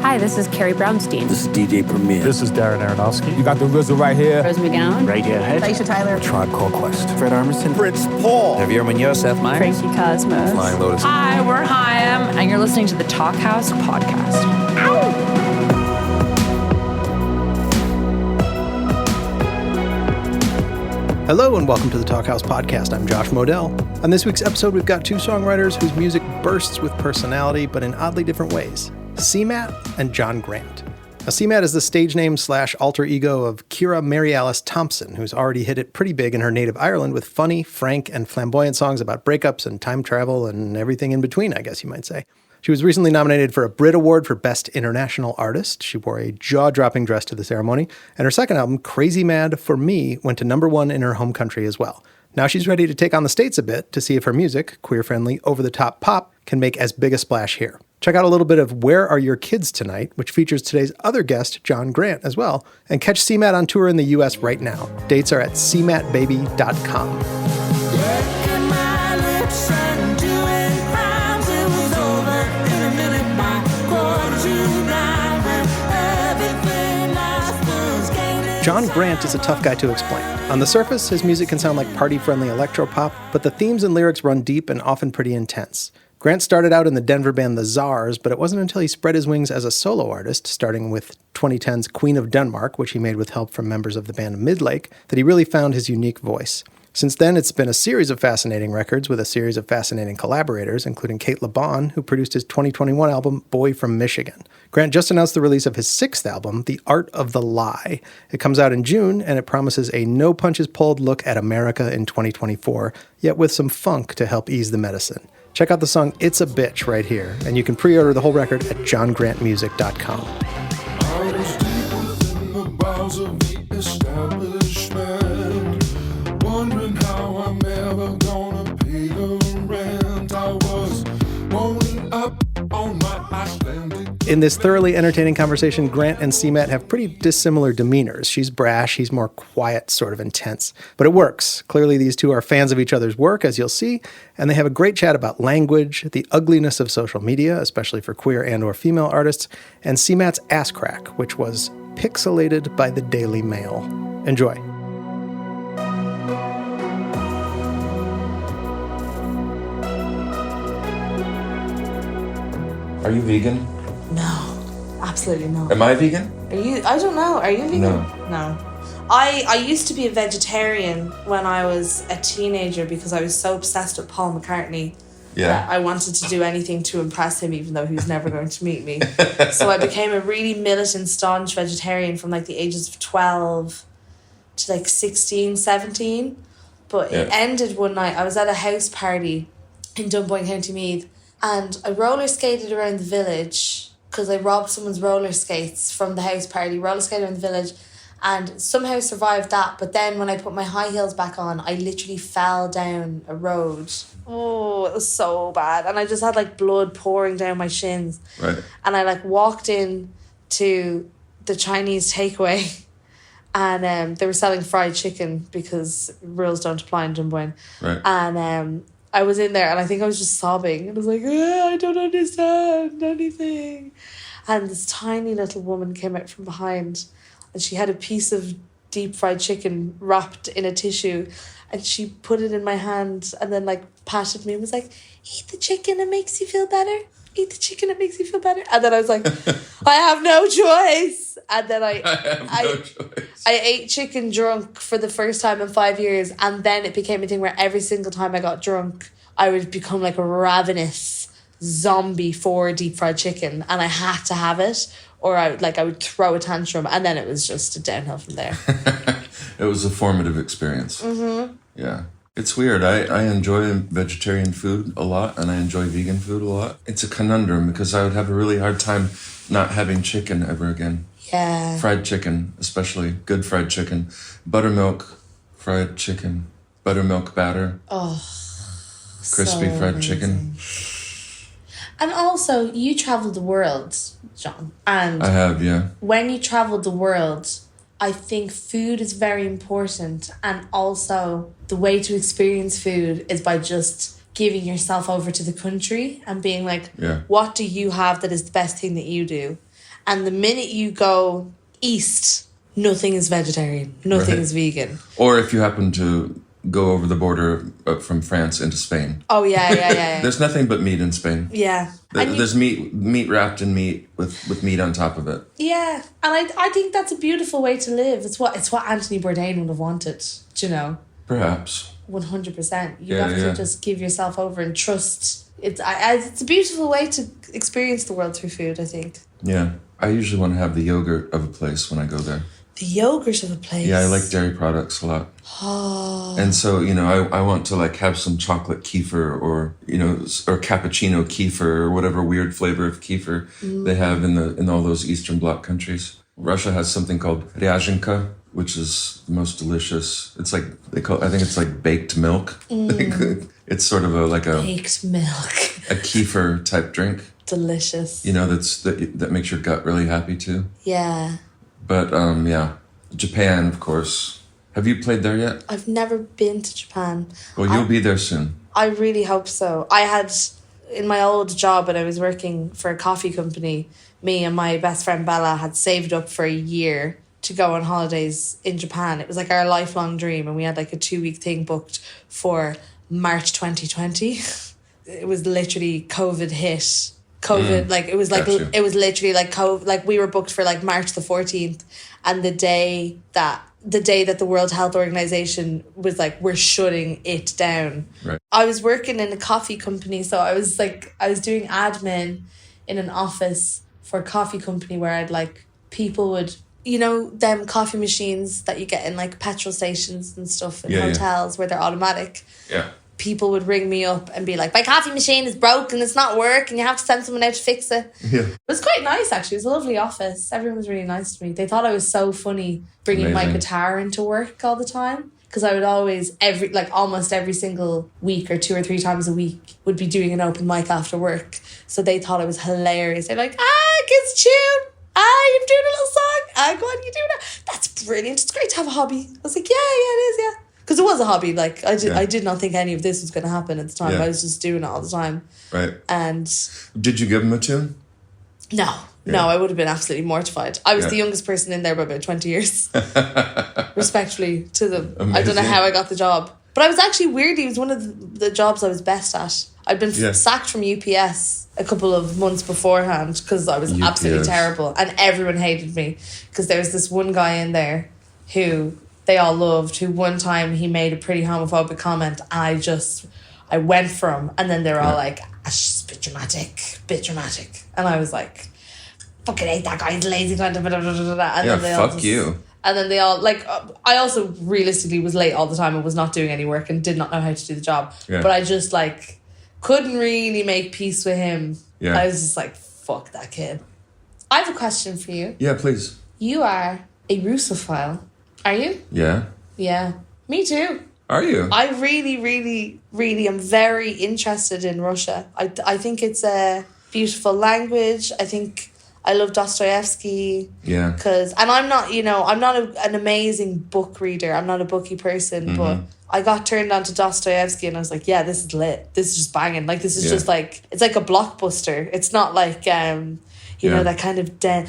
Hi, this is Carrie Brownstein. This is DJ Premier. This is Darren Aronofsky. You got the RZA right here. Rose McGowan. Radiohead. Aisha Tyler. Tribe Called Quest. Fred Armisen. Prince Paul. Javier Munoz. Seth Meyers. Frankie Cosmos. Flying Lotus. Hi, we're Chaim, and you're listening to the Talkhouse Podcast. Hello and welcome to the Talkhouse Podcast. I'm Josh Modell. On this week's episode, we've got two songwriters whose music bursts with personality, but in oddly different ways. CMAT and John Grant. Now, CMAT is the stage name / alter ego of Ciara Mary Alice Thompson, who's already hit it pretty big in her native Ireland with funny, frank, and flamboyant songs about breakups and time travel and everything in between, I guess you might say. She was recently nominated for a Brit Award for Best International Artist. She wore a jaw-dropping dress to the ceremony. And her second album, Crazy Mad for Me, went to #1 in her home country as well. Now she's ready to take on the States a bit to see if her music, queer-friendly, over-the-top pop, can make as big a splash here. Check out a little bit of Where Are Your Kids Tonight, which features today's other guest, John Grant, as well. And catch CMAT on tour in the U.S. right now. Dates are at cmatbaby.com. John Grant is a tough guy to explain. On the surface, his music can sound like party-friendly electropop, but the themes and lyrics run deep and often pretty intense. Grant started out in the Denver band The Czars, but it wasn't until he spread his wings as a solo artist, starting with 2010's Queen of Denmark, which he made with help from members of the band Midlake, that he really found his unique voice. Since then, it's been a series of fascinating records with a series of fascinating collaborators, including Kate LeBon, who produced his 2021 album, Boy from Michigan. Grant just announced the release of his 6th album, The Art of the Lie. It comes out in June, and it promises a no-punches-pulled look at America in 2024, yet with some funk to help ease the medicine. Check out the song It's a Bitch right here, and you can pre-order the whole record at johngrantmusic.com. Wondering how I'm ever gonna pay the rent. I was rolling up on my Icelandic. In this thoroughly entertaining conversation, Grant and CMAT have pretty dissimilar demeanors. She's brash, he's more quiet, sort of intense. But it works. Clearly these two are fans of each other's work, as you'll see, and they have a great chat about language, the ugliness of social media, especially for queer and or female artists, and CMAT's ass crack, which was pixelated by the Daily Mail. Enjoy. Are you vegan? No, absolutely not. Am I vegan? Are you? I don't know. Are you vegan? No. I used to be a vegetarian when I was a teenager because I was so obsessed with Paul McCartney. Yeah. I wanted to do anything to impress him, even though he was never going to meet me. So I became a really militant, staunch vegetarian from like the ages of 12 to like 16, 17. But it ended one night. I was at a house party in Dunboyne, County Meath, and I roller skated around the village because I robbed someone's roller skates from the house party, roller skated around the village, and somehow survived that. But then when I put my high heels back on, I literally fell down a road. Oh, it was so bad. And I just had like blood pouring down my shins. Right. And I like walked in to the Chinese takeaway and they were selling fried chicken because rules don't apply in Dunboyne. Right. And I was in there and I think I was just sobbing. And I was like, I don't understand anything. And this tiny little woman came out from behind and she had a piece of deep fried chicken wrapped in a tissue. And she put it in my hand and then like patted me and was like, eat the chicken, it makes you feel better. Eat the chicken, it makes you feel better. And then I was like, I have no choice. And then I ate chicken drunk for the first time in 5 years. And then it became a thing where every single time I got drunk, I would become like a ravenous zombie for deep fried chicken. And I had to have it or I would throw a tantrum. And then it was just a downhill from there. It was a formative experience. Mm-hmm. Yeah. It's weird. I enjoy vegetarian food a lot and I enjoy vegan food a lot. It's a conundrum because I would have a really hard time not having chicken ever again. Yeah. Fried chicken, especially good fried chicken. Buttermilk fried chicken. Buttermilk batter. Oh. Crispy so fried amazing. chicken. And also, you traveled the world, John. And I have, yeah. When you traveled the world, I think food is very important. And also, the way to experience food is by just giving yourself over to the country and being like, what do you have that is the best thing that you do? And the minute you go east, nothing is vegetarian, nothing is vegan. Or if you happen to go over the border from France into Spain. Oh, yeah. There's nothing but meat in Spain. Yeah. There's meat wrapped in meat with meat on top of it. Yeah. And I think that's a beautiful way to live. It's what Anthony Bourdain would have wanted, do you know? Perhaps. 100%. You have to just give yourself over and trust. It's a beautiful way to experience the world through food, I think. Yeah. I usually want to have the yogurt of a place when I go there. The yogurt of a place. Yeah, I like dairy products a lot. Oh. And so, I want to like have some chocolate kefir or cappuccino kefir or whatever weird flavor of kefir they have in all those Eastern Bloc countries. Russia has something called ryazhinka, which is the most delicious. It's like I think it's like baked milk. It's sort of like a baked milk. A kefir type drink. Delicious. That makes your gut really happy too. Yeah. But Japan, of course. Have you played there yet? I've never been to Japan. Well, you'll be there soon. I really hope so. I had, in my old job when I was working for a coffee company, me and my best friend Bella had saved up for a year to go on holidays in Japan. It was like our lifelong dream, and we had like a 2-week thing booked for March 2020. It was literally COVID hit. It was literally like COVID, like we were booked for like March the 14th, and the day that the World Health Organization was like, we're shutting it down. Right. I was working in a coffee company, so I was doing admin in an office for a coffee company where I'd like people would, them coffee machines that you get in like petrol stations and stuff in hotels where they're automatic. Yeah. People would ring me up and be like, my coffee machine is broken, it's not working, you have to send someone out to fix it. Yeah. It was quite nice, actually. It was a lovely office. Everyone was really nice to me. They thought I was so funny bringing my guitar into work all the time, because I would always, almost every single week or 2 or 3 times a week, would be doing an open mic after work. So they thought it was hilarious. They're like, kids tune. You're doing a little song. Go on, you do that. That's brilliant. It's great to have a hobby. I was like, yeah, it is, yeah. Because it was a hobby. Like, I did not think any of this was going to happen at the time. I was just doing it all the time. Right. And did you give him a tune? No, I would have been absolutely mortified. I was the youngest person in there by about 20 years. Respectfully to them. Amazing. I don't know how I got the job. But I was actually, weirdly, it was one of the jobs I was best at. I'd been sacked from UPS a couple of months beforehand because I was absolutely terrible. And everyone hated me because there was this one guy in there who they all loved, who one time he made a pretty homophobic comment, and I went for him, and then they were all like, she's a bit dramatic. And I was like, fucking hate that guy, he's lazy, and then they all you. And then they all, like, I also realistically was late all the time and was not doing any work and did not know how to do the job. Yeah. But I just, like, couldn't really make peace with him. Yeah. I was just like, fuck that kid. I have a question for you. Yeah, please. You are a Russophile. Are you? Yeah. Yeah. Me too. Are you? I really, really, really am very interested in Russia. I think it's a beautiful language. I think I love Dostoevsky. Yeah. And I'm not, an amazing book reader. I'm not a booky person, but I got turned on to Dostoevsky and I was like, yeah, this is lit. This is just banging. Like, this is just like, it's like a blockbuster. It's not like, that kind of I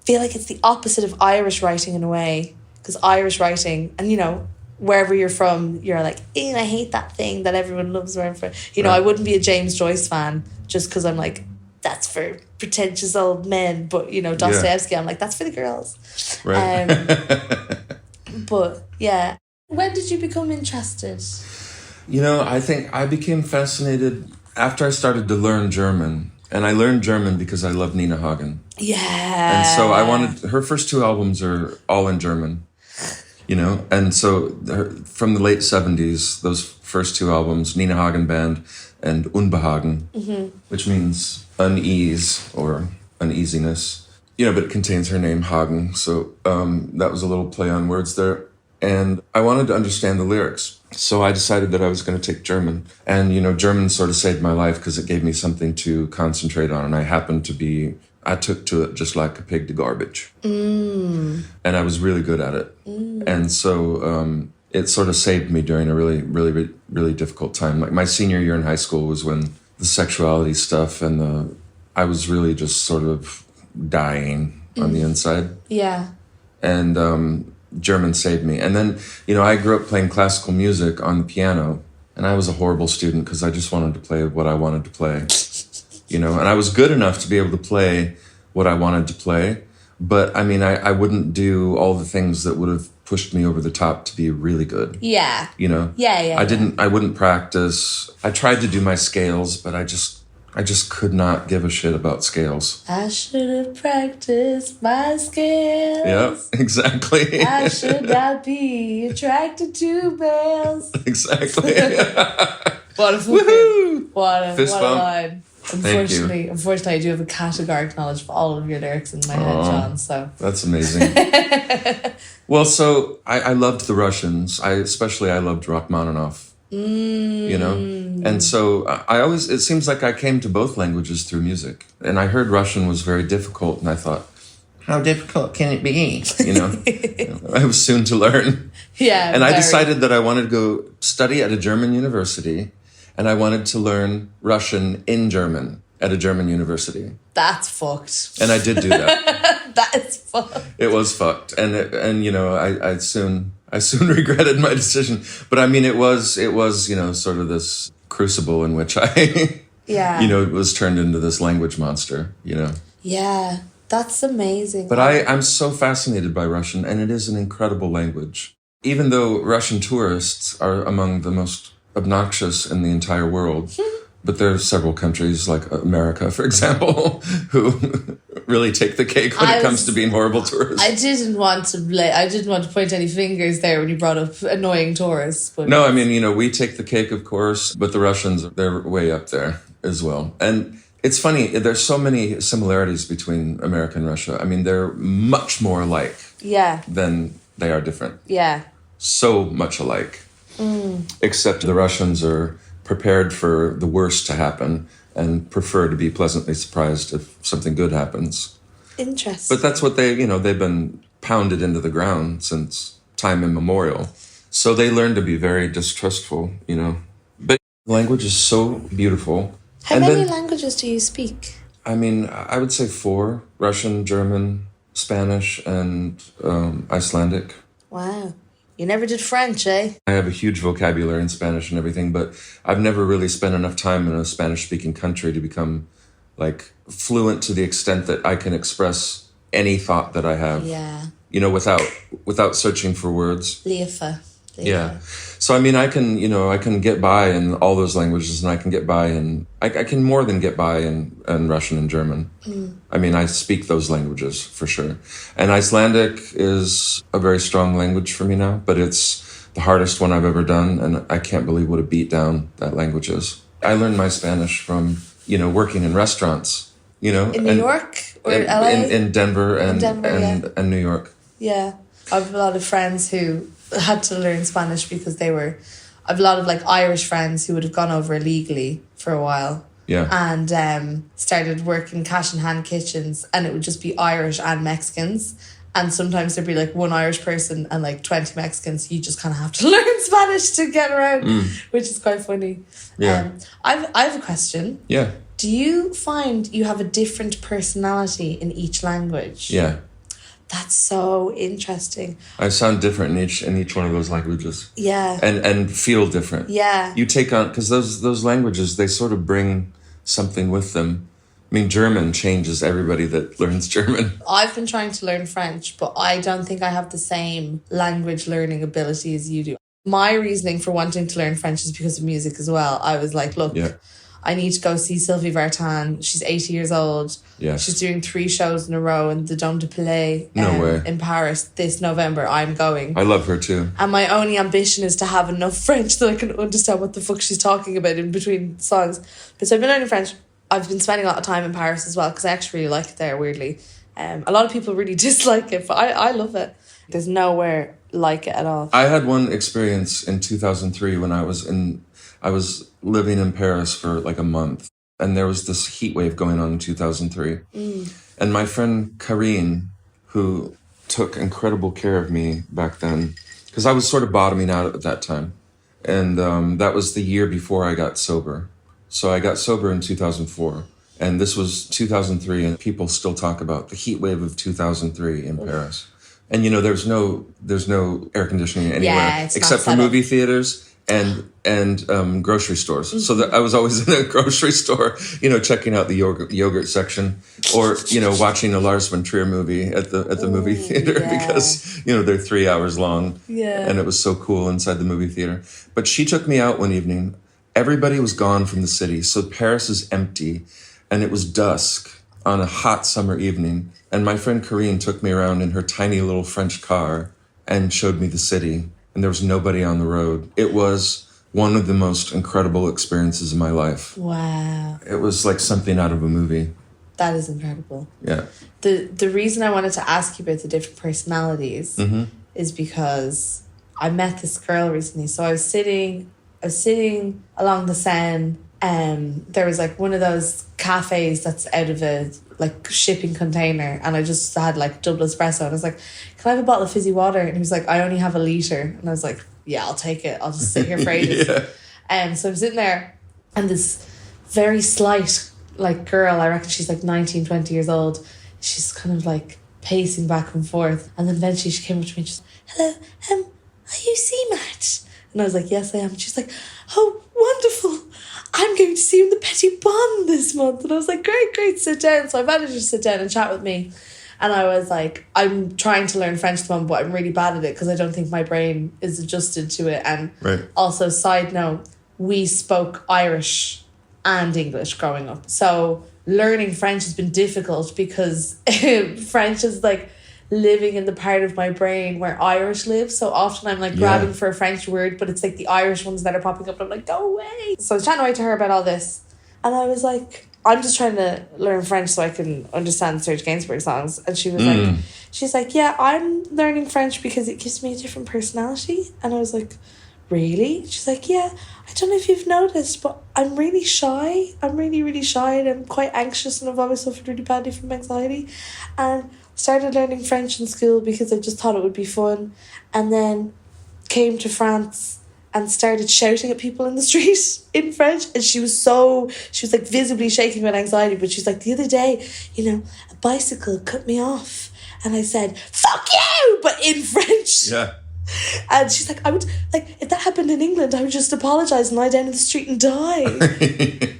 feel like it's the opposite of Irish writing in a way. Because Irish writing, and wherever you're from, you're like, ew, I hate that thing that everyone loves where I'm from. I wouldn't be a James Joyce fan just because I'm like, that's for pretentious old men. But, Dostoevsky, I'm like, that's for the girls. Right. But, yeah. When did you become interested? I think I became fascinated after I started to learn German. And I learned German because I love Nina Hagen. Yeah. And so her first 2 albums are all in German. And so from the late 70s, those first 2 albums, Nina Hagen Band and Unbehagen, which means unease or uneasiness, but it contains her name, Hagen. So that was a little play on words there. And I wanted to understand the lyrics. So I decided that I was going to take German. And, German sort of saved my life because it gave me something to concentrate on. And I took to it just like a pig to garbage. And I was really good at it. And so it sort of saved me during a really, really, really difficult time. Like my senior year in high school was when the sexuality stuff and I was really just sort of dying on the inside. Yeah. And German saved me. And then, I grew up playing classical music on the piano, and I was a horrible student because I just wanted to play what I wanted to play, and I was good enough to be able to play what I wanted to play. But I mean, I wouldn't do all the things that would have pushed me over the top to be really good. Yeah. Yeah. I wouldn't practice. I tried to do my scales, but I just could not give a shit about scales. I should have practiced my scales. Yep, exactly. I should not be attracted to males. Exactly. What a fucking, what a line. Thank you. Unfortunately, I do have a categoric knowledge of all of your lyrics in my head, John. So that's amazing. Well, so I loved the Russians. I loved Rachmaninoff. And so it seems like I came to both languages through music. And I heard Russian was very difficult, and I thought, how difficult can it be? I was soon to learn. Yeah. And I decided that I wanted to go study at a German university, and I wanted to learn Russian in German at a German university. That's fucked. And I did do that. That is fucked. It was fucked. And I soon regretted my decision. But I mean, it was, sort of this crucible in which I, was turned into this language monster, Yeah, that's amazing. But I'm so fascinated by Russian, and it is an incredible language. Even though Russian tourists are among the most obnoxious in the entire world, but there are several countries like America, for example, who really take the cake when it comes to being horrible tourists. I didn't want to point any fingers there when you brought up annoying tourists. But no, I mean, we take the cake, of course, but the Russians, they're way up there as well. And it's funny, there's so many similarities between America and Russia. I mean, they're much more alike than they are different. Yeah. So much alike. Except the Russians are prepared for the worst to happen and prefer to be pleasantly surprised if something good happens. Interesting. But that's what they've been pounded into the ground since time immemorial. So they learn to be very distrustful, But language is so beautiful. How many languages do you speak? I mean, I would say 4: Russian, German, Spanish, and Icelandic. Wow. You never did French, eh? I have a huge vocabulary in Spanish and everything, but I've never really spent enough time in a Spanish-speaking country to become, fluent to the extent that I can express any thought that I have. Yeah. Without searching for words. Liefa. Yeah. So, I mean, I can get by in all those languages, and I can get by I can more than get by in Russian and German. I mean, I speak those languages for sure. And Icelandic is a very strong language for me now, but it's the hardest one I've ever done, and I can't believe what a beat down that language is. I learned my Spanish from, working in restaurants, In New York or LA? In Denver and New York. Yeah. I have a lot of friends who had to learn Spanish because I have a lot of Irish friends who would have gone over illegally for a while. Yeah. And started working cash in hand kitchens, and it would just be Irish and Mexicans. And sometimes there'd be one Irish person and 20 Mexicans. You just kind of have to learn Spanish to get around, which is quite funny. Yeah. I have a question. Yeah. Do you find you have a different personality in each language? Yeah. That's so interesting. I sound different in each one of those languages. Yeah. And feel different. Yeah. You take on, because those languages, they sort of bring something with them. I mean, German changes everybody that learns German. I've been trying to learn French, but I don't think I have the same language learning ability as you do. My reasoning for wanting to learn French is because of music as well. I was like, look, I need to go see Sylvie Vartan. She's 80 years old. Yeah. She's doing 3 shows in a row in the Dôme de Palais in Paris this November. I'm going. I love her too. And my only ambition is to have enough French that I can understand what the fuck she's talking about in between songs. But so I've been learning French. I've been spending a lot of time in Paris as well because I actually really like it there, weirdly. A lot of people really dislike it, but I love it. There's nowhere like it at all. I had one experience in 2003 when I was living in Paris for a month, and there was this heat wave going on in 2003. And my friend Karine, who took incredible care of me back then, because I was sort of bottoming out at that time. And that was the year before I got sober. So I got sober in 2004. And this was 2003, and people still talk about the heat wave of 2003 in Paris. And, you know, there's no air conditioning anywhere except for movie theaters and grocery stores. So that I was always in a grocery store, you know, checking out the yogurt section, or, you know, watching a Lars von Trier movie at the movie theater because, you know, they're 3 hours long. Yeah. And it was so cool inside the movie theater. But she took me out one evening. Everybody was gone from the city, so Paris is empty, and it was dusk on a hot summer evening. And my friend Corinne took me around in her tiny little French car and showed me the city. And there was nobody on the road. It was one of the most incredible experiences of my life. Wow. It was like something out of a movie. That is incredible. Yeah. The reason I wanted to ask you about the different personalities is because I met this girl recently. So I was sitting along the Seine. There was like one of those cafes that's out of a like shipping container, and I just had like double espresso, and I was like, can I have a bottle of fizzy water? And he was like, I only have a litre. And I was like, yeah, I'll take it, I'll just sit here for ages. So I'm sitting there, and this very slight like girl, I reckon she's like 19, 20 years old, she's kind of like pacing back and forth, and then eventually she came up to me and she's like, hello, are you CMAT? And I was like, yes, I am. She's like, oh, wonderful. I'm going to see you in the Petit Bon this month. And I was like, great, sit down. So I managed to sit down and chat with me. And I was like, I'm trying to learn French at the moment, but I'm really bad at it because I don't think my brain is adjusted to it. And also, side note, we spoke Irish and English growing up. So learning French has been difficult because French is like living in the part of my brain where Irish lives. So often I'm like grabbing for a French word, but it's like the Irish ones that are popping up, and I'm like, go away. So I was chatting away to her about all this, and I was like, I'm just trying to learn French so I can understand Serge Gainsbourg songs. And she was like, she's like, yeah, I'm learning French because it gives me a different personality. And I was like, really? She's like, yeah, I don't know if you've noticed, but I'm really shy. I'm really, really shy, and I'm quite anxious, and I've always suffered really badly from anxiety. And started learning French in school because I just thought it would be fun, and then came to France and started shouting at people in the street in French. And she was like visibly shaking with anxiety, but she's like, the other day, you know, a bicycle cut me off, and I said, fuck you, but in French. Yeah. And she's like, I would, like, if that happened in England, I would just apologise and lie down in the street and die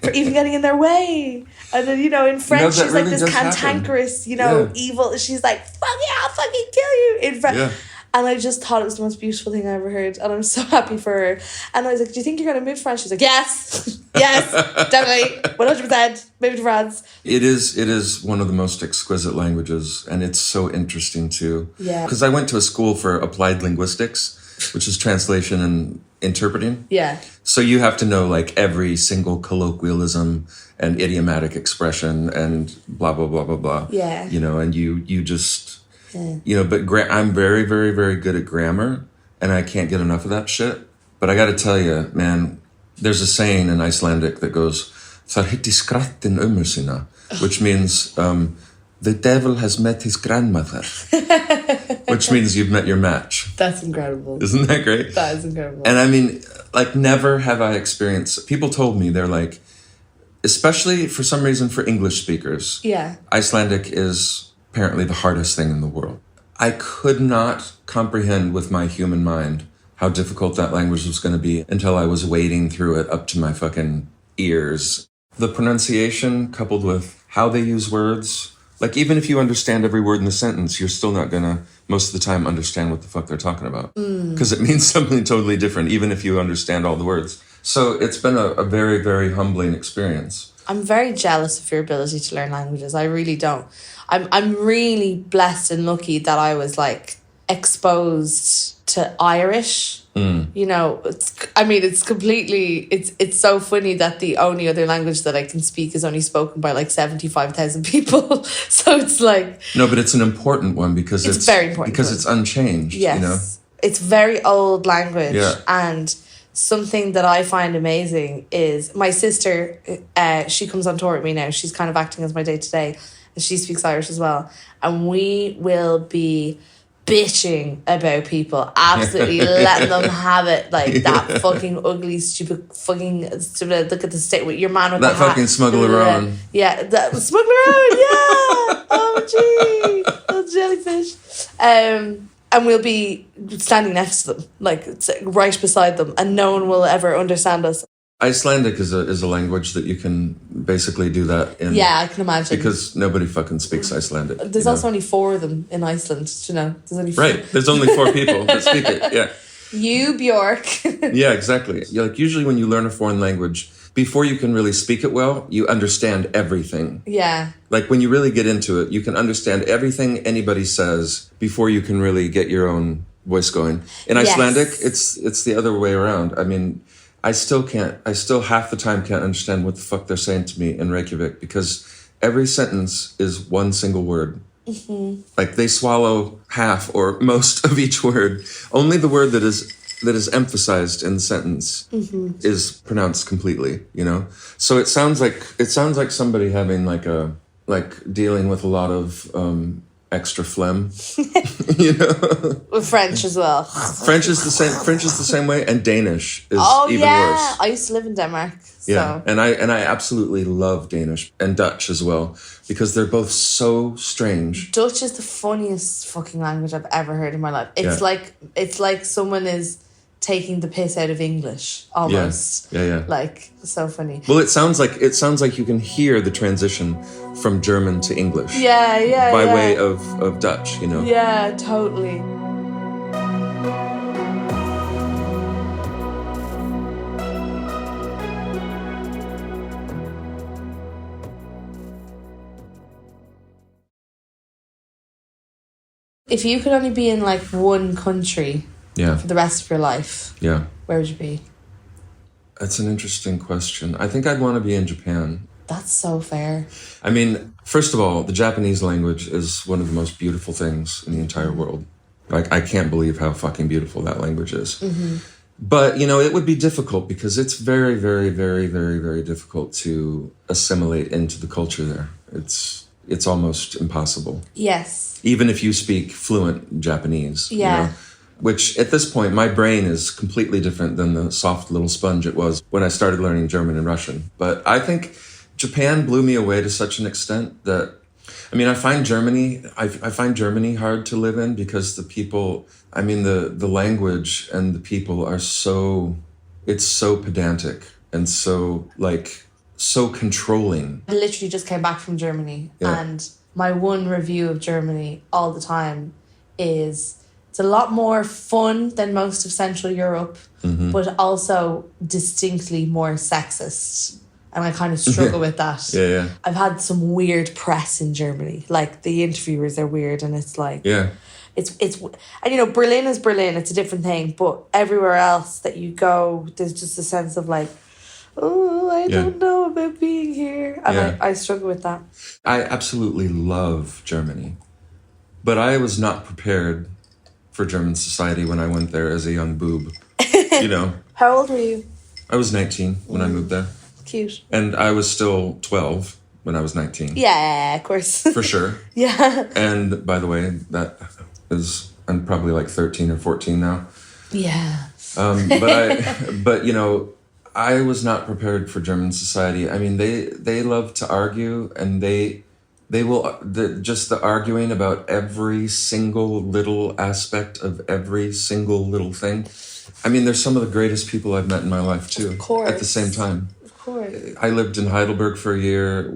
for even getting in their way. And then, you know, in French, she's really like this cantankerous, you know, evil. She's like, fuck yeah, I'll fucking kill you in French. Yeah. And I just thought it was the most beautiful thing I ever heard. And I'm so happy for her. And I was like, do you think you're going to move to France? She's like, yes, definitely, 100%, move to France. It is one of the most exquisite languages. And it's so interesting too. Yeah. Because I went to a school for applied linguistics, which is translation and interpreting. Yeah. So you have to know like every single colloquialism and idiomatic expression and blah, blah, blah, blah, blah. Yeah. You know, and you just... You know, but I'm very, very, very good at grammar, and I can't get enough of that shit. But I got to tell you, man, there's a saying in Icelandic that goes, which means the devil has met his grandmother, which means you've met your match. That's incredible. Isn't that great? That is incredible. And I mean, like, never have I experienced... People told me, they're like, especially for some reason for English speakers, Icelandic is... apparently the hardest thing in the world. I could not comprehend with my human mind how difficult that language was going to be until I was wading through it up to my fucking ears. The pronunciation coupled with how they use words, like even if you understand every word in the sentence, you're still not going to, most of the time, understand what the fuck they're talking about. Because it means something totally different, even if you understand all the words. So it's been a very, very humbling experience. I'm very jealous of your ability to learn languages. I really don't. I'm really blessed and lucky that I was like exposed to Irish. You know, it's completely, it's so funny that the only other language that I can speak is only spoken by like 75,000 people. So it's like... No, but it's an important one because it's very important. Because it's unchanged, yes. You know? It's very old language. Yeah. And something that I find amazing is my sister, she comes on tour with me now. She's kind of acting as my day-to-day. And she speaks Irish as well. And we will be bitching about people, absolutely letting them have it, like that fucking ugly, stupid, look at the state with your man with That the hat. fucking smuggler on. Yeah, that smuggler on, yeah. Oh, gee, little jellyfish. And we'll be standing next to them, like right beside them, and no one will ever understand us. Icelandic is a language that you can basically do that in. Yeah, I can imagine. Because nobody fucking speaks Icelandic. There's also only 4 of them in Iceland, you know. There's only 4. Right, there's only 4 people that speak it, yeah. You, Bjork. Yeah, exactly. Like usually when you learn a foreign language, before you can really speak it well, you understand everything. Yeah. Like when you really get into it, you can understand everything anybody says before you can really get your own voice going. In Icelandic, it's the other way around. I mean, I still half the time can't understand what the fuck they're saying to me in Reykjavik because every sentence is one single word. Mm-hmm. Like they swallow half or most of each word. Only the word that is emphasized in the sentence is pronounced completely, you know? So it sounds like somebody having like dealing with a lot of extra phlegm, you know. With French as well. French is the same way, and Danish is even worse. I used to live in Denmark. So. Yeah, and I absolutely love Danish and Dutch as well because they're both so strange. Dutch is the funniest fucking language I've ever heard in my life. It's like someone is taking the piss out of English almost. Yeah. Like so funny. Well, it sounds like you can hear the transition from German to English. Yeah. By way of Dutch, you know. Yeah, totally. If you could only be in like one country for the rest of your life, where would you be? That's an interesting question. I think I'd want to be in Japan. That's so fair. I mean, first of all, the Japanese language is one of the most beautiful things in the entire world. Like, I can't believe how fucking beautiful that language is. Mm-hmm. But, you know, it would be difficult because it's very, very, very, very, very difficult to assimilate into the culture there. It's almost impossible. Yes. Even if you speak fluent Japanese. Yeah. You know? Which, at this point, my brain is completely different than the soft little sponge it was when I started learning German and Russian. But I think Japan blew me away to such an extent that, I mean, I find Germany hard to live in because the people, I mean, the language and the people are it's so pedantic and so, like, so controlling. I literally just came back from Germany and my one review of Germany all the time is it's a lot more fun than most of Central Europe, but also distinctly more sexist. And I kind of struggle with that. Yeah. I've had some weird press in Germany. Like, the interviewers are weird and it's like... Yeah. It's and, you know, Berlin is Berlin. It's a different thing. But everywhere else that you go, there's just a sense of like, oh, I don't know about being here. And I struggle with that. I absolutely love Germany. But I was not prepared for German society when I went there as a young boob. You know. How old were you? I was 19 when I moved there. Cute. And I was still 12 when I was 19. Yeah, of course. For sure. Yeah. And by the way, I'm probably like 13 or 14 now. Yeah. But you know, I was not prepared for German society. I mean, they love to argue, and they will just the arguing about every single little aspect of every single little thing. I mean, they're some of the greatest people I've met in my life too. Of course. At the same time. Of course. I lived in Heidelberg for a year,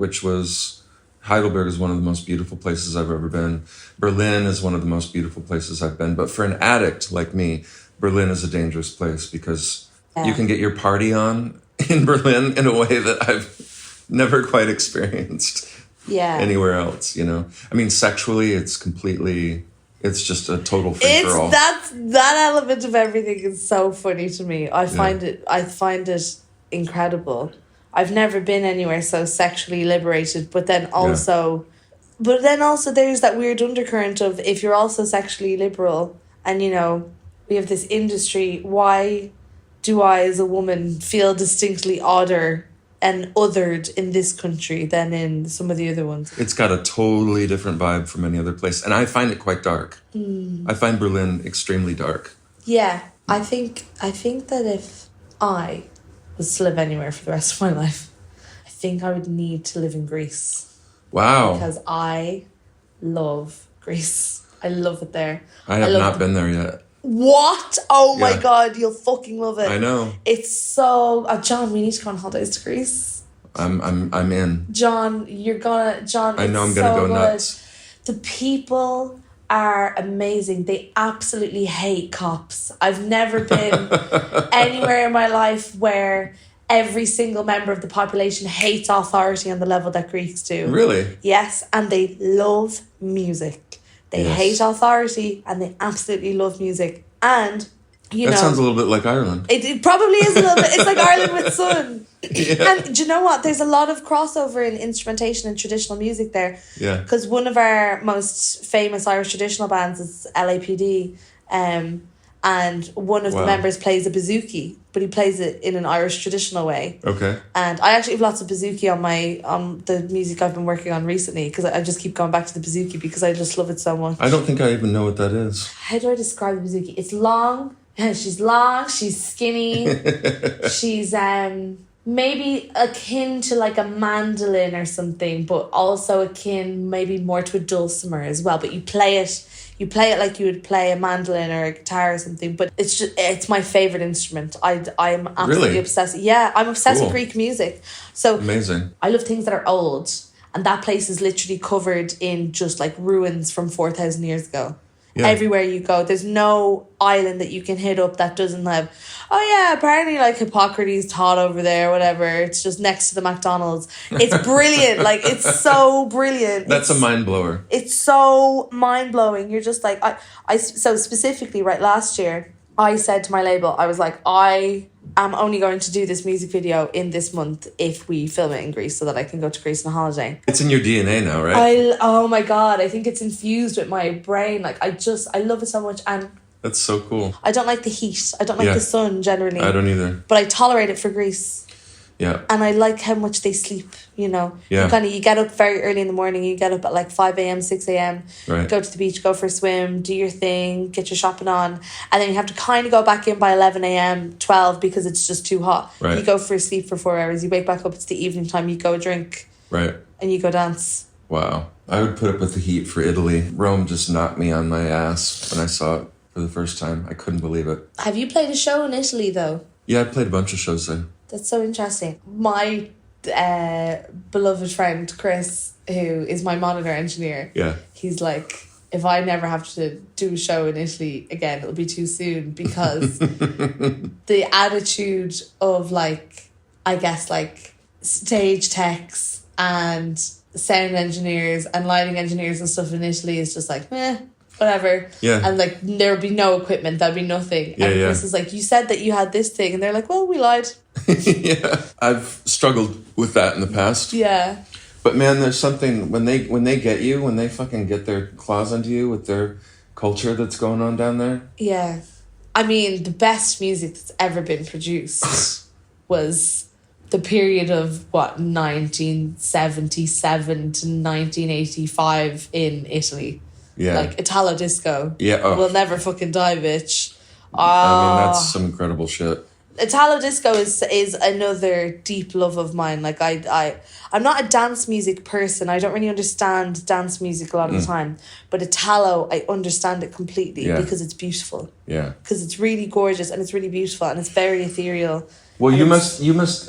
Heidelberg is one of the most beautiful places I've ever been. Berlin is one of the most beautiful places I've been. But for an addict like me, Berlin is a dangerous place because you can get your party on in Berlin in a way that I've never quite experienced anywhere else, you know? I mean, sexually, it's just a total free-for-all. That element of everything is so funny to me. I find it incredible. I've never been anywhere so sexually liberated, but then also there's that weird undercurrent of if you're also sexually liberal and, you know, we have this industry, why do I as a woman feel distinctly odder and othered in this country than in some of the other ones. It's got a totally different vibe from any other place. And I find it quite dark. I find Berlin extremely dark. Yeah, I think that if I was to live anywhere for the rest of my life, I think I would need to live in Greece. Wow. Because I love Greece. I love it there. I have not been there yet. What? Oh my Yeah. God, you'll fucking love it. I know. It's so... John, we need to go on holidays to Greece. I'm in. John, you're gonna... John, I know I'm it's gonna so go good. nuts. The people are amazing. They absolutely hate cops. I've never been anywhere in my life where every single member of the population hates authority on the level that Greeks do. Really? Yes, and they love music. They Yes. hate authority and they absolutely love music. And, you That know... sounds a little bit like Ireland. It probably is a little bit. It's like Ireland with sun. Yeah. And do you know what? There's a lot of crossover in instrumentation and traditional music there. Yeah. Because one of our most famous Irish traditional bands is LAPD. And one of the Wow. members plays a bouzouki, but he plays it in an Irish traditional way. Okay. And I actually have lots of bouzouki on the music I've been working on recently, because I just keep going back to the bouzouki because I just love it so much. I don't think I even know what that is. How do I describe the bouzouki? It's long. She's long. She's skinny. She's maybe akin to like a mandolin or something, but also akin maybe more to a dulcimer as well. But you play it like you would play a mandolin or a guitar or something. But it's my favorite instrument. I'm absolutely Really? obsessed. Yeah, I'm obsessed Cool. with Greek music. So Amazing. I love things that are old, and that place is literally covered in just like ruins from 4,000 years ago. Yeah. Everywhere you go, there's no island that you can hit up that doesn't have, oh yeah, apparently like Hippocrates taught over there, whatever. It's just next to the McDonald's. It's brilliant. Like, it's so brilliant. That's a mind blower. It's so mind-blowing. You're just like, so specifically, right, last year, I said to my label, I was like, I am only going to do this music video in this month if we film it in Greece so that I can go to Greece on a holiday. It's in your DNA now, right? Oh my God, I think it's infused with my brain. Like, I love it so much. And That's so cool. I don't like the heat. I don't like Yeah. the sun generally. I don't either. But I tolerate it for Greece. Yeah. And I like how much they sleep, you know. Yeah. You get up very early in the morning. You get up at like 5 a.m, 6 a.m. Right. Go to the beach, go for a swim, do your thing, get your shopping on. And then you have to kind of go back in by 11 a.m, 12 because it's just too hot. Right. You go for a sleep for 4 hours. You wake back up, it's the evening time. You go drink Right. and you go dance. Wow. I would put up with the heat for Italy. Rome just knocked me on my ass when I saw it for the first time. I couldn't believe it. Have you played a show in Italy though? Yeah, I played a bunch of shows there. That's so interesting. My beloved friend, Chris, who is my monitor engineer, Yeah. he's like, if I never have to do a show in Italy again, it'll be too soon, because the attitude of like, I guess like stage techs and sound engineers and lighting engineers and stuff in Italy is just like, whatever. Yeah. And like, there would be no equipment, there'd be nothing. Yeah, and yeah. Chris is like, you said that you had this thing. And they're like, well, we lied. Yeah. I've struggled with that in the past. Yeah. But man, there's something when they get you, when they fucking get their claws into you with their culture that's going on down there. Yeah. I mean, the best music that's ever been produced was the period of, 1977 to 1985 in Italy. Yeah. Like, Italo disco. Yeah, oh. Will never fucking die, bitch. I mean, that's some incredible shit. Italo disco is another deep love of mine. Like, I'm not a dance music person. I don't really understand dance music a lot of the time. But Italo, I understand it completely because it's beautiful. Yeah. Because it's really gorgeous and it's really beautiful and it's very ethereal. Well, And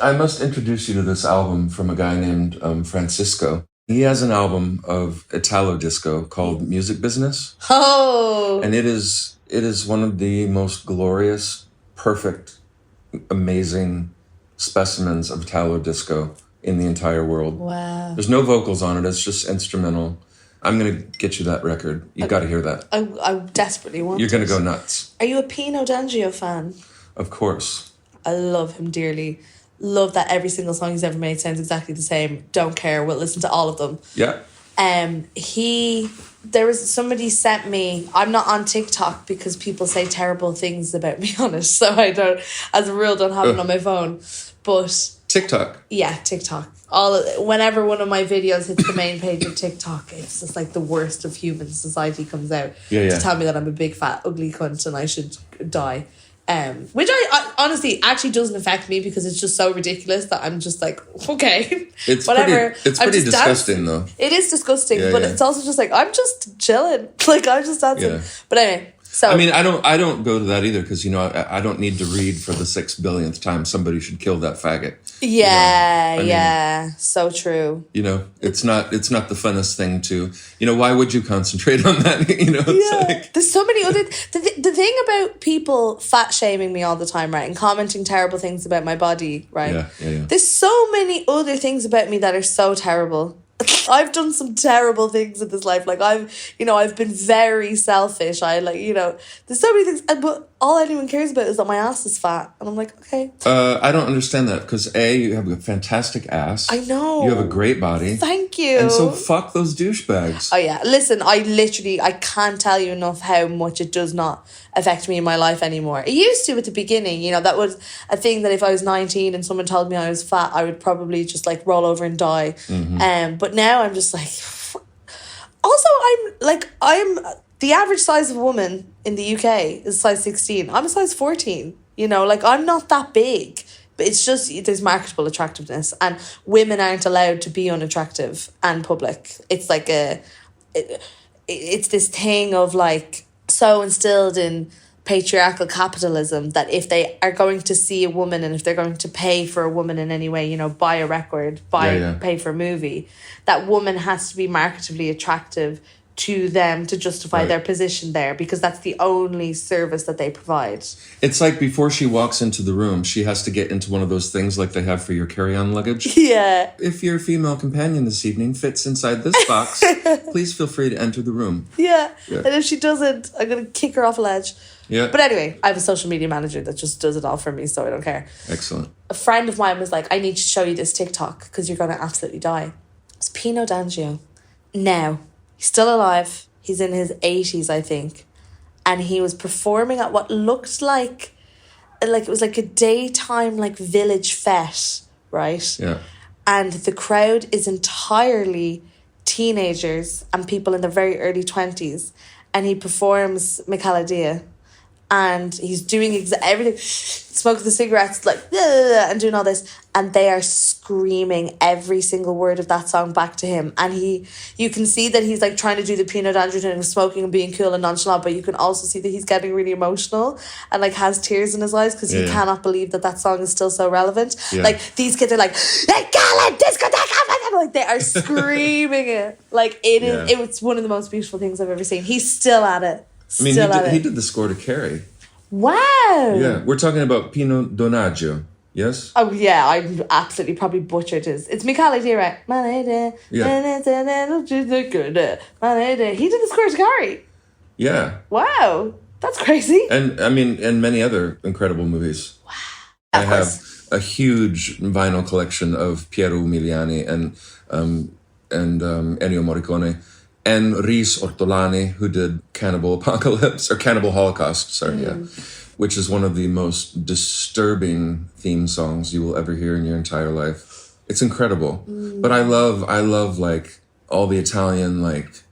I must introduce you to this album from a guy named Francisco. He has an album of Italo disco called Music Business. Oh! And it is one of the most glorious, perfect, amazing specimens of Italo disco in the entire world. Wow. There's no vocals on it. It's just instrumental. I'm going to get you that record. You got to hear that. I desperately want You're going to it. go nuts. Are you a Pino D'Angio fan? Of course. I love him dearly. Love that every single song he's ever made sounds exactly the same. Don't care. We'll listen to all of them. Yeah. Somebody sent me, I'm not on TikTok because people say terrible things about me on it, so I don't, as a rule, don't have it on my phone. But TikTok. Yeah, TikTok. Whenever one of my videos hits the main page of TikTok, it's just like the worst of human society comes out to tell me that I'm a big fat ugly cunt and I should die. Which I honestly actually doesn't affect me because it's just so ridiculous that I'm just like, okay, it's whatever. It's pretty disgusting though. It is disgusting, but it's also just like I'm just chilling, like I'm just dancing. Yeah. But anyway. So, I mean, I don't go to that either because, you know, I don't need to read for the 6 billionth time somebody should kill that faggot. Yeah, you know? I mean, so true. You know, it's not the funnest thing to, you know, why would you concentrate on that? You know, it's like, there's so many other, the thing about people fat shaming me all the time, right, and commenting terrible things about my body, right? Yeah. There's so many other things about me that are so terrible. I've done some terrible things in this life. Like I've been very selfish. There's so many things, but all anyone cares about is that my ass is fat. And I'm like, okay. I don't understand that because you have a fantastic ass. I know. You have a great body. Thank you. And so fuck those douchebags. Oh yeah. Listen, I can't tell you enough how much it does not affect me in my life anymore. It used to at the beginning, you know, that was a thing that if I was 19 and someone told me I was fat, I would probably just like roll over and die. But now I'm just like, also I'm the average size of a woman in the UK is size 16. I'm a size 14, you know, like I'm not that big, but it's just, there's marketable attractiveness and women aren't allowed to be unattractive and public. It's like it's this thing of like, so instilled in patriarchal capitalism that if they are going to see a woman and if they're going to pay for a woman in any way, you know, buy a record, pay for a movie, that woman has to be marketably attractive to them to justify their position there because that's the only service that they provide. It's like before she walks into the room, she has to get into one of those things like they have for your carry-on luggage. Yeah. If your female companion this evening fits inside this box, please feel free to enter the room. Yeah. And if she doesn't, I'm going to kick her off a ledge. Yeah. But anyway, I have a social media manager that just does it all for me, so I don't care. Excellent. A friend of mine was like, I need to show you this TikTok because you're going to absolutely die. It's Pino D'Angio. Now, he's still alive. He's in his 80s, I think. And he was performing at what looked like it was like a daytime like village fete, right? Yeah. And the crowd is entirely teenagers and people in their very early 20s. And he performs Michaela and he's doing everything, smoking the cigarettes, like, and doing all this. And they are screaming every single word of that song back to him. And you can see that he's like trying to do the Pino D'Angio thing of smoking and being cool and nonchalant, but you can also see that he's getting really emotional and like has tears in his eyes because he cannot believe that song is still so relevant. Yeah. Like these kids are like, like they are screaming it. Like it's one of the most beautiful things I've ever seen. He's still at it. I mean, he did the score to Carrie. Wow. Yeah, we're talking about Pino D'Angio, yes? Oh, yeah, I absolutely probably butchered his. It's Michaela right? Yeah. He did the score to Carrie. Yeah. Wow, that's crazy. And, I mean, and many other incredible movies. Wow. I have a huge vinyl collection of Piero Umiliani and Ennio Morricone. And Rhys Ortolani, who did Cannibal Apocalypse, or Cannibal Holocaust, which is one of the most disturbing theme songs you will ever hear in your entire life. It's incredible. But I love like all the Italian like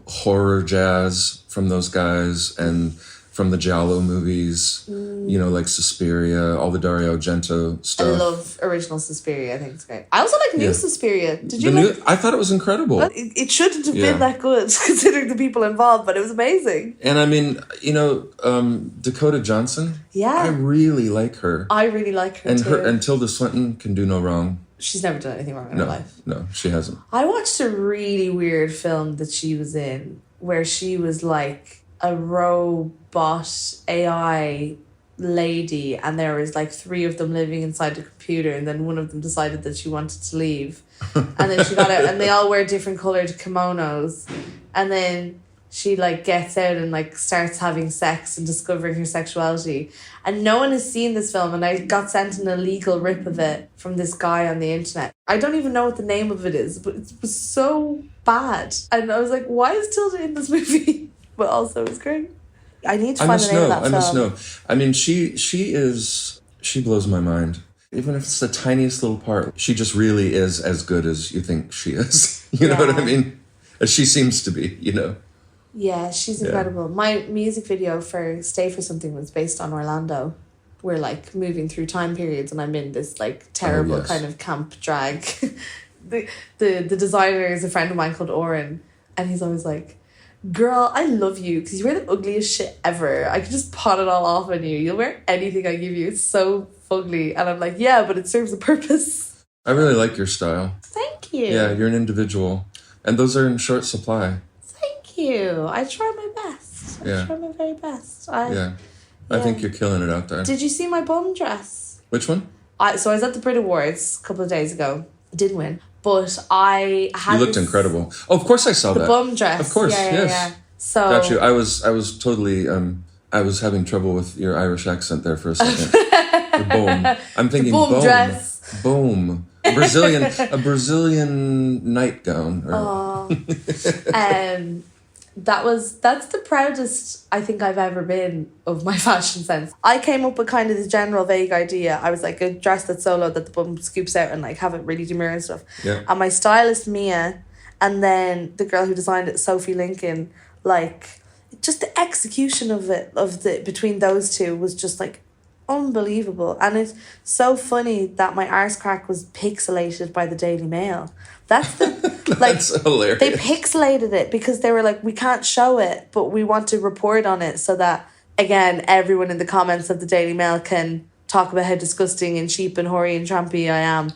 horror jazz from those guys and from the Giallo movies, you know, like Suspiria, all the Dario Argento stuff. I love original Suspiria. I think it's great. I also like new Suspiria. Did you I thought it was incredible. It shouldn't have been that good considering the people involved, but it was amazing. And I mean, you know, Dakota Johnson. Yeah. I really like her. I really like her too. And Tilda Swinton can do no wrong. She's never done anything wrong in her life. No, she hasn't. I watched a really weird film that she was in where she was like a robot AI lady and there was like 3 of them living inside a computer and then one of them decided that she wanted to leave and then she got out and they all wear different coloured kimonos and then she like gets out and like starts having sex and discovering her sexuality and no one has seen this film and I got sent an illegal rip of it from this guy on the internet. I don't even know what the name of it is but it was so bad and I was like, why is Tilda in this movie? But also it's great. I need to find the name of that film. I must know. I mean, she blows my mind. Even if it's the tiniest little part, she just really is as good as you think she is. You know what I mean? As she seems to be, you know? Yeah, she's incredible. My music video for Stay For Something was based on Orlando. We're like moving through time periods and I'm in this like terrible kind of camp drag. the designer is a friend of mine called Oren, and he's always like, girl, I love you because you wear the ugliest shit ever. I could just pot it all off on you. You'll wear anything I give you. It's so fugly. And I'm like, yeah, but it serves a purpose. I really like your style. Thank you. Yeah, you're an individual. And those are in short supply. Thank you. I try my best. I try my very best. I think you're killing it out there. Did you see my bum dress? Which one? So I was at the Brit Awards a couple of days ago. I didn't win. But I had You looked incredible. Oh, of course I saw that. The bum dress. Of course, yes. Yeah. So got you. I was totally I was having trouble with your Irish accent there for a second. The boom. I'm thinking the bum boom. Dress. Boom. A Brazilian nightgown. That's the proudest I think I've ever been of my fashion sense. I came up with kind of this general vague idea. I was like a dress that's so low that the bum scoops out and like have it really demure and stuff. Yeah. And my stylist Mia, and then the girl who designed it, Sophie Lincoln, like just the execution of it, between those two was just like unbelievable. And it's so funny that my arse crack was pixelated by the Daily Mail. That's the That's hilarious. They pixelated it because they were like, we can't show it, but we want to report on it so that, again, everyone in the comments of the Daily Mail can talk about how disgusting and cheap and hoary and trampy I am,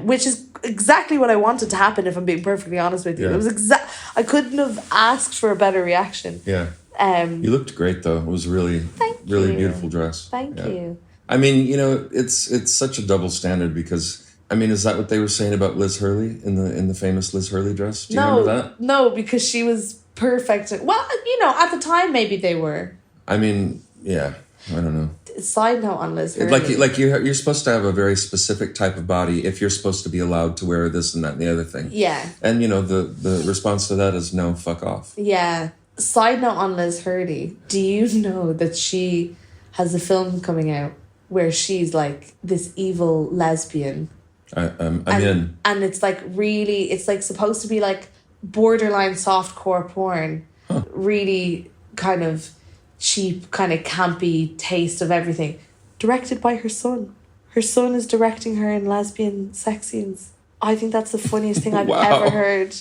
which is exactly what I wanted to happen, if I'm being perfectly honest with you. Yeah. It was I couldn't have asked for a better reaction. Yeah. You looked great though. It was really beautiful dress. Thank you. I mean, you know, it's such a double standard because I mean, is that what they were saying about Liz Hurley in the famous Liz Hurley dress? Do you remember that? No, because she was perfect. Well, you know, at the time maybe they were. I mean, yeah, I don't know. Side note on Liz Hurley. Like you're supposed to have a very specific type of body if you're supposed to be allowed to wear this and that and the other thing. Yeah. And you know the response to that is no, fuck off. Yeah. Side note on Liz Hurley. Do you know that she has a film coming out where she's like this evil lesbian? I'm in. And it's like really, it's like supposed to be like borderline softcore porn. Huh. Really kind of cheap, kind of campy taste of everything. Directed by her son. Her son is directing her in lesbian sex scenes. I think that's the funniest thing I've ever heard.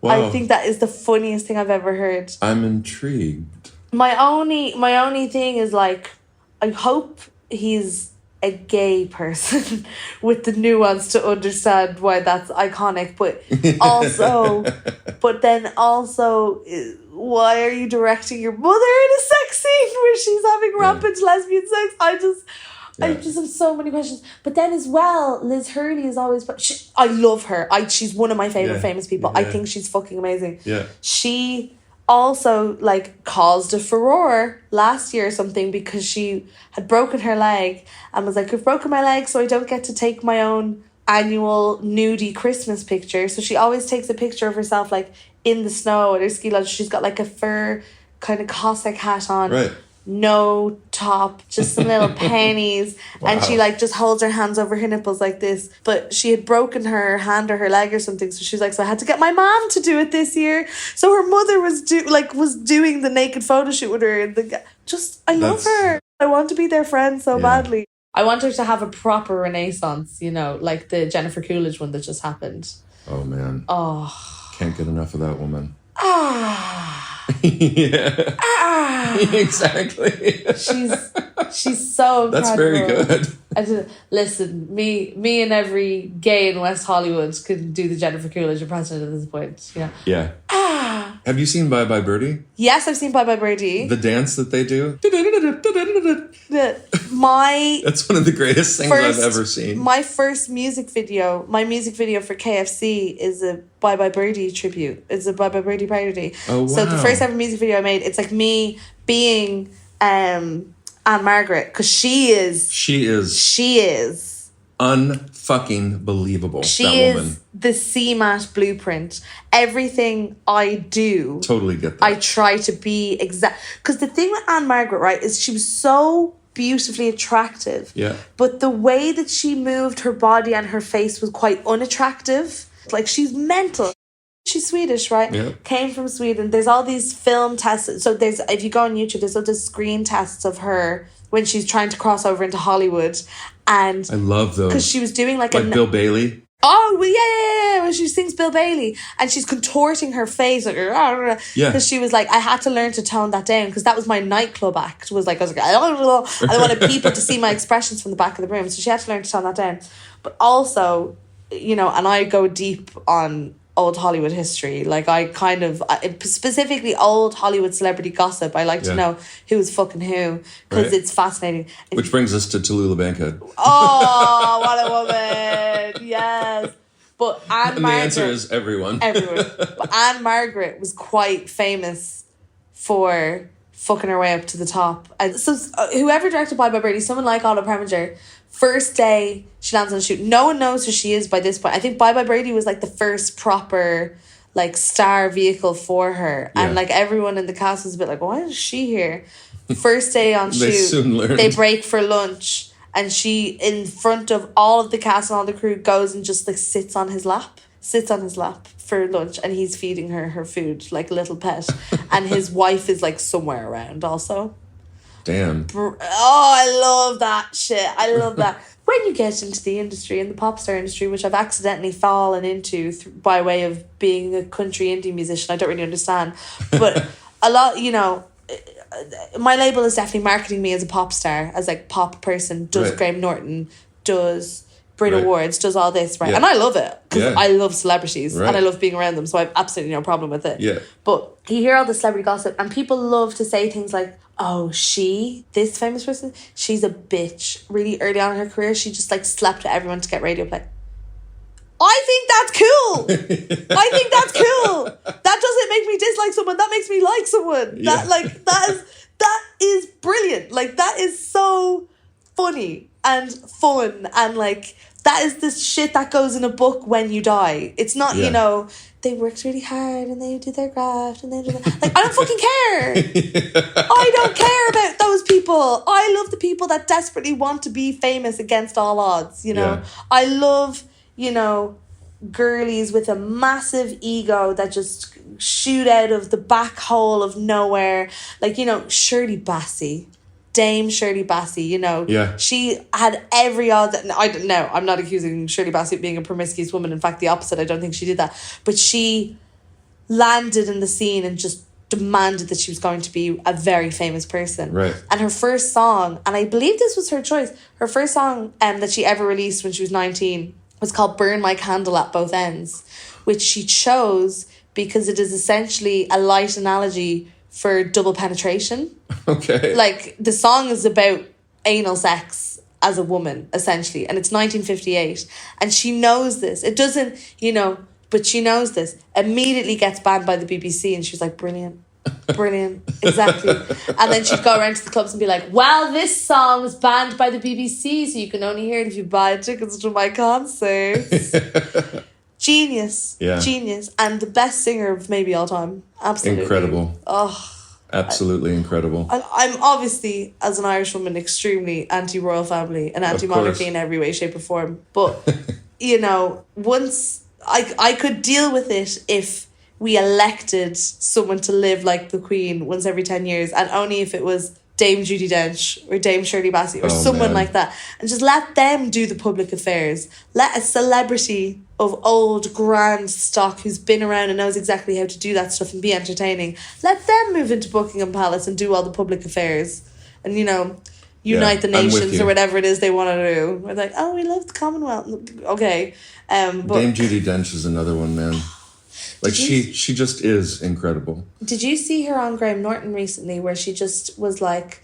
Wow. I think that is the funniest thing I've ever heard. I'm intrigued. My only thing is like, I hope he's a gay person with the nuance to understand why that's iconic, but then also why are you directing your mother in a sex scene where she's having rampant lesbian sex? I just have so many questions. But then as well, Liz Hurley is always... I love her. She's one of my favourite famous people. I think she's fucking amazing. Yeah. She also like caused a furore last year or something because she had broken her leg and was like, I've broken my leg so I don't get to take my own annual nudie Christmas picture. So she always takes a picture of herself like in the snow at her ski lodge. She's got like a fur kind of Cossack hat on. Right. No top, just some little pennies. Wow. And she like just holds her hands over her nipples like this. But she had broken her hand or her leg or something. So she's like, so I had to get my mom to do it this year. So her mother was doing the naked photo shoot with her. I love her. I want to be their friend so badly. I want her to have a proper renaissance, you know, like the Jennifer Coolidge one that just happened. Oh man. Oh. Can't get enough of that woman. Yeah. Exactly. She's so incredible. That's very good. Listen, me and every gay in West Hollywood could do the Jennifer Coolidge impression at this point. You know? Yeah. Have you seen Bye Bye Birdie? Yes, I've seen Bye Bye Birdie. The dance that they do. That's one of the greatest things I've ever seen. My music video for KFC is a Bye Bye Birdie tribute. It's a Bye Bye Birdie parody. Oh, wow. So the first ever music video I made, it's like me being Anne Margaret, because she is unfucking believable. She that woman is the CMAT blueprint. Everything I do, totally get that. I try to be exact. Because the thing with Anne Margaret, right, is she was so beautifully attractive. Yeah. But the way that she moved her body and her face was quite unattractive. Like, she's mental. She's Swedish, right? Yeah. Came from Sweden. There's all these film tests. So there's, if you go on YouTube, there's all these screen tests of her when she's trying to cross over into Hollywood. And I love those. because she was doing like Bill Bailey. Oh, well, yeah. When she sings Bill Bailey and she's contorting her face. Like, because she was like, I had to learn to tone that down because that was my nightclub act. I was like, I wanted people to see my expressions from the back of the room. So she had to learn to tone that down. But also, you know, and I go deep on old Hollywood history. Like, I kind of, specifically old Hollywood celebrity gossip. I like to know who was fucking who because it's fascinating. Which brings us to Tallulah Bankhead. Oh, what a woman. Yes. But Anne And Margaret. the answer is everyone. Everyone. But Anne Margaret was quite famous for fucking her way up to the top. And so whoever directed Bye Bye Birdie, someone like Olive Preminger, first day she lands on a shoot, no one knows who she is by this point. I think Bye Bye Birdie was like the first proper like star vehicle for her. And like everyone in the cast was a bit like, why is she here? First day on shoot, soon learned. they break for lunch and she, in front of all of the cast and all the crew, goes and just like sits on his lap for lunch, and he's feeding her food like a little pet. And his wife is like somewhere around also. Damn. Oh, I love that shit. I love that. When you get into the industry, in the pop star industry, which I've accidentally fallen into by way of being a country indie musician, I don't really understand. But a lot, you know, my label is definitely marketing me as a pop star, as like pop person, does Graham Norton, does Brit Awards, does all this, right? And I love it because I love celebrities and I love being around them, so I have absolutely no problem with it. Yeah. But you hear all the celebrity gossip and people love to say things like, oh, this famous person, she's a bitch. Really early on in her career, she just like slept with everyone to get radio play. I think that's cool. I think that's cool. That doesn't make me dislike someone. That makes me like someone. That is brilliant. Like, that is so funny and fun, and like that is the shit that goes in a book when you die. It's not, you know, they worked really hard and they did their graft and they did that. Like, I don't fucking care. I don't care about those people. I love the people that desperately want to be famous against all odds, you know. I love, you know, girlies with a massive ego that just shoot out of the back hole of nowhere. Like, you know, Dame Shirley Bassey, you know, she had every odd. I don't know. I'm not accusing Shirley Bassey of being a promiscuous woman. In fact, the opposite. I don't think she did that. But she landed in the scene and just demanded that she was going to be a very famous person. Right. And her first song, and I believe this was her choice, her first song that she ever released when she was 19 was called Burn My Candle at Both Ends, which she chose because it is essentially a light analogy for double penetration. Okay. Like, the song is about anal sex as a woman, essentially, and it's 1958. And she knows this. It doesn't, you know, but she knows this. Immediately gets banned by the BBC, and she's like, brilliant, exactly. And then she'd go around to the clubs and be like, well, this song was banned by the BBC, so you can only hear it if you buy tickets to my concerts. Genius. And the best singer of maybe all time. Absolutely. Incredible. Oh, absolutely incredible. I'm obviously, as an Irish woman, extremely anti-royal family and anti-monarchy in every way, shape or form. But, you know, once I could deal with it if we elected someone to live like the Queen once every 10 years, and only if it was Dame Judi Dench or Dame Shirley Bassey or someone like that, and just let them do the public affairs. Let a celebrity of old grand stock who's been around and knows exactly how to do that stuff and be entertaining, let them move into Buckingham Palace and do all the public affairs and, you know, unite the nations or whatever it is they want to do. We're like, oh, we love the Commonwealth. Okay. But Dame Judi Dench is another one, man. Like, she just is incredible. Did you see her on Graham Norton recently, where she just was like,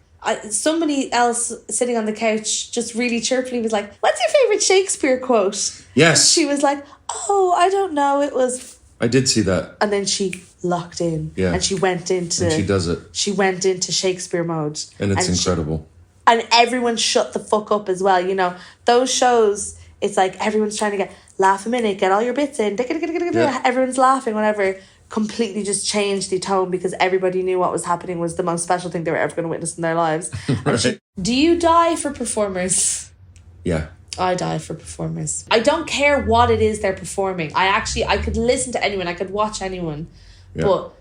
somebody else sitting on the couch just really chirpily was like, what's your favourite Shakespeare quote? Yes. She was like, oh, I don't know, it was... I did see that. And then she locked in. Yeah. And she went into... And she does it. She went into Shakespeare mode. And it's incredible. And everyone shut the fuck up as well, you know. Those shows, it's like everyone's trying to laugh a minute, get all your bits in. Everyone's laughing, whatever. completely just changed the tone because everybody knew what was happening was the most special thing they were ever going to witness in their lives. Right. Do you die for performers? Yeah. I die for performers. I don't care what it is they're performing. I could listen to anyone, I could watch anyone, but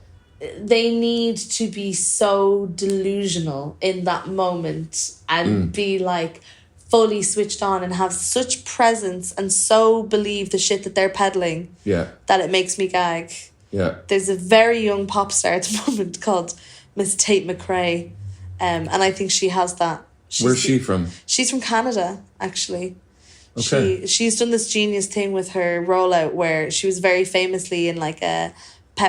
they need to be so delusional in that moment and be like fully switched on and have such presence and so believe the shit that they're peddling that it makes me gag. Yeah. There's a very young pop star at the moment called Miss Tate McRae, and I think she has that. Where's she from? She's from Canada, actually. Okay. She's done this genius thing with her rollout where she was very famously in like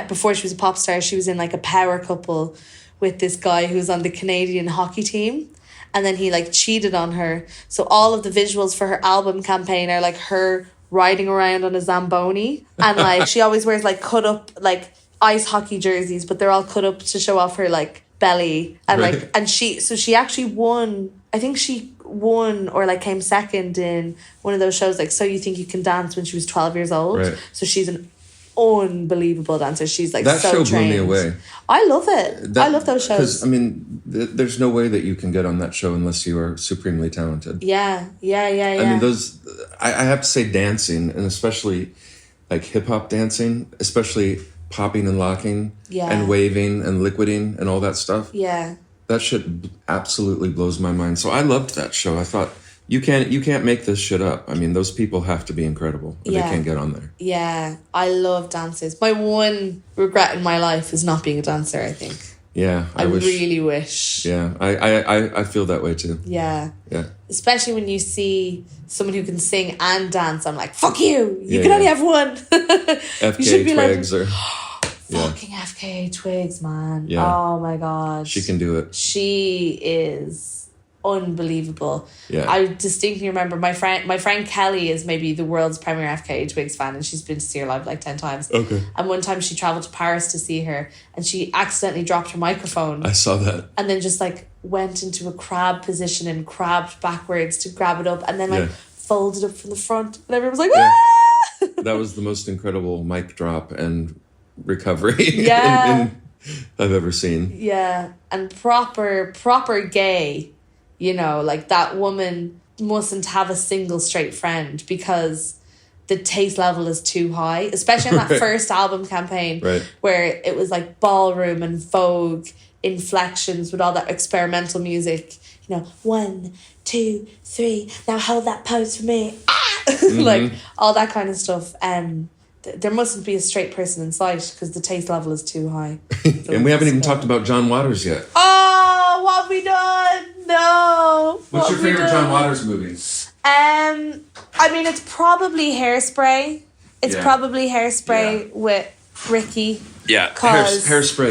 before she was a pop star, she was in like a power couple with this guy who was on the Canadian hockey team. And then he like cheated on her. So all of the visuals for her album campaign are like her riding around on a Zamboni. And like she always wears like cut up like ice hockey jerseys, but they're all cut up to show off her like belly. And like, and she actually won, I think she won or like came second in one of those shows like So You Think You Can Dance when she was 12 years old. Right. So she's an unbelievable dancer. She's like that so show trained. blew me away. I love it. I love those shows. Because I mean, there's no way that you can get on that show unless you are supremely talented. Yeah. I mean, those. I have to say, dancing, and especially like hip hop dancing, especially popping and locking, and waving and liquiding and all that stuff. Yeah. That shit absolutely blows my mind. So I loved that show. I thought, you can't make this shit up. I mean, those people have to be incredible. But they can't get on there. Yeah, I love dances. My one regret in my life is not being a dancer, I think. Yeah, I wish. Really wish. Yeah, I feel that way too. Yeah. Yeah. Especially when you see someone who can sing and dance, I'm like, fuck you! You can only have one. FKA Twigs or... Fucking FKA Twigs, man. Yeah. Oh my God. She can do it. She is unbelievable. Yeah. I distinctly remember my friend Kelly is maybe the world's premier FKA Twigs fan, and she's been to see her live like 10 times. Okay. And one time she travelled to Paris to see her, and she accidentally dropped her microphone. I saw that. And then just like went into a crab position and crabbed backwards to grab it up, and then like folded up from the front, and everyone was like, ah! That was the most incredible mic drop and recovery I've ever seen. Yeah. And proper gay, you know, like that woman mustn't have a single straight friend because the taste level is too high, especially on that first album campaign where it was like ballroom and Vogue inflections with all that experimental music, you know, 1, 2, 3, now hold that pose for me. Like all that kind of stuff. There mustn't be a straight person in sight because the taste level is too high. And we haven't even talked about John Waters yet. Oh, what have we done? No. What's your favorite John Waters movie? I mean, it's probably Hairspray. It's probably Hairspray with Ricky. Yeah, Hairspray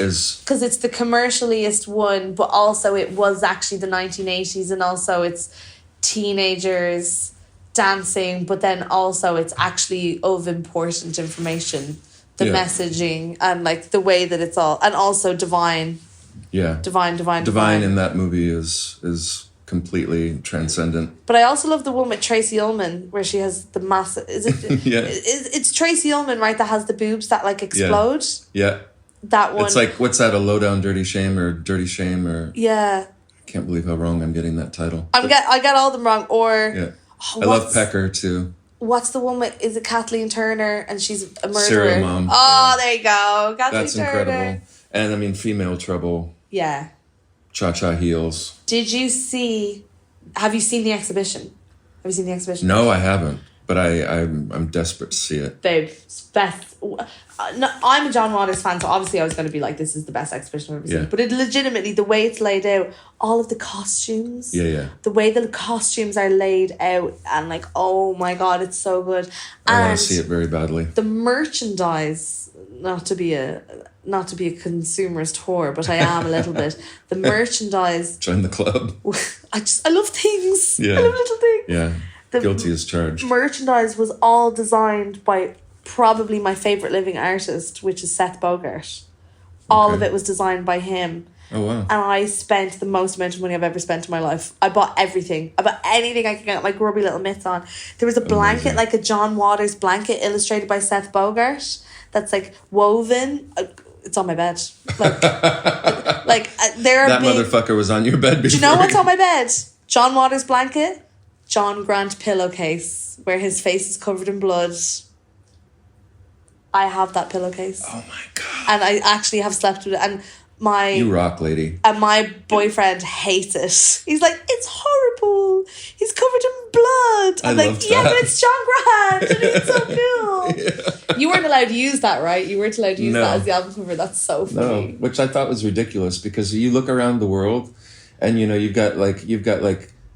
is because it's the commercialiest one, but also it was actually the 1980s, and also it's teenagers dancing, but then also it's actually of important information, the messaging and like the way that it's all, and also divine in that movie is completely transcendent. But I also love the one with Tracy Ullman where she has the massive, it's Tracy Ullman, right, that has the boobs that like explode. That one, it's like, what's that, a Low Down Dirty Shame or Dirty Shame or I can't believe how wrong I'm getting that title. I get all of them wrong. Or I love Pecker too. What's the one with, is it Kathleen Turner and she's a murderer? Serial Mom. Oh, there you go. Kathleen That's Turner. incredible. And I mean, Female Trouble. Yeah. Cha-Cha Heels. Have you seen the exhibition? No, I haven't. But I'm desperate to see it. Babe, it's best. No, I'm a John Waters fan, so obviously I was going to be like, this is the best exhibition I've ever seen. But it legitimately, the way it's laid out, all of the costumes, the way the costumes are laid out, and like, oh my God, it's so good. I want to see it very badly. The merchandise, not to be a consumerist whore, but I am a little bit. The merchandise. Join the club. I love things. Yeah. I love little things. Yeah. Guilty as charged. Merchandise was all designed by probably my favourite living artist, which is Seth Bogart. All of it was designed by him. Oh, wow. And I spent the most amount of money I've ever spent in my life. I bought everything. I bought anything I could get my grubby little mitts on. There was a blanket, like a John Waters blanket illustrated by Seth Bogart that's like woven. It's on my bed. Like there are That motherfucker was on your bed before. Do you know what's on my bed? John Waters' blanket, John Grant pillowcase, where his face is covered in blood. I have that pillowcase. Oh my God. And I actually have slept with it. And you rock, lady. And my boyfriend hates it. He's like, it's horrible. He's covered in blood. I'm like, yeah, but it's John Grant. And it's so cool. Yeah. You weren't allowed to use that, right? You weren't allowed to use that as the album cover. That's so funny. No, which I thought was ridiculous because you look around the world and, you know, you've got like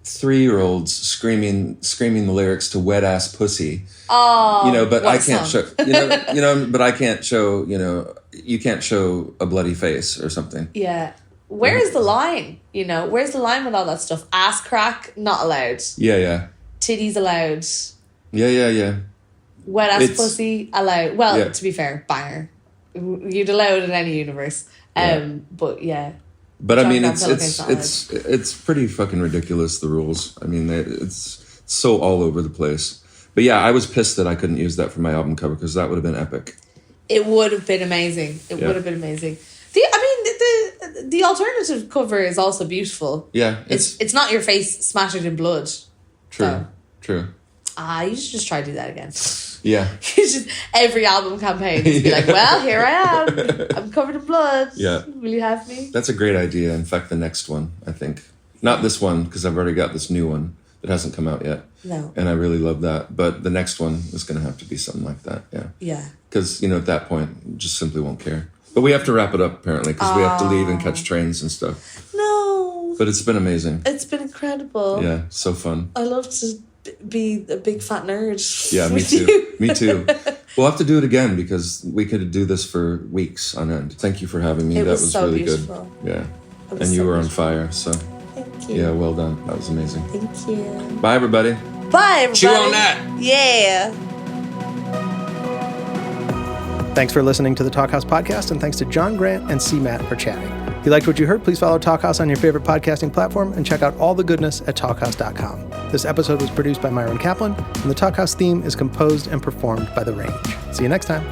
3-year-olds screaming the lyrics to Wet Ass Pussy. Oh, you know, but I can't song? show, but I can't show, you can't show a bloody face or something. Yeah. Where's the line? Where's the line with all that stuff? Ass crack, not allowed. Yeah. Titties allowed. Yeah. Wet ass pussy allowed. Well, to be fair, banger. You'd allow it in any universe. But yeah. But I mean, it's pretty fucking ridiculous, the rules. I mean, it's so all over the place. But yeah, I was pissed that I couldn't use that for my album cover because that would have been epic. It would have been amazing. It would have been amazing. The alternative cover is also beautiful. Yeah. It's not your face smattered in blood. True. You should just try to do that again. Yeah. You should every album campaign just be like, well, here I am. I'm covered in blood. Yeah. Will you have me? That's a great idea. In fact, the next one, I think. Not this one, because I've already got this new one that hasn't come out yet. No. And I really love that. But the next one is going to have to be something like that. Yeah. Yeah. Because, at that point, you just simply won't care. But we have to wrap it up, apparently, because we have to leave and catch trains and stuff. No. But it's been amazing. It's been incredible. Yeah, so fun. I love to be a big fat nerd. Yeah, me too. Me too. We'll have to do it again because we could do this for weeks on end. Thank you for having me. That was so really beautiful. Good. Yeah. And you were on fire, so. Thank you. Yeah, well done. That was amazing. Thank you. Bye, everybody. Bye, everybody. Chew on that. Yeah. Thanks for listening to the Talkhouse Podcast, and thanks to John Grant and CMAT for chatting. If you liked what you heard, please follow Talkhouse on your favorite podcasting platform and check out all the goodness at talkhouse.com. This episode was produced by Myron Kaplan, and the Talkhouse theme is composed and performed by The Range. See you next time.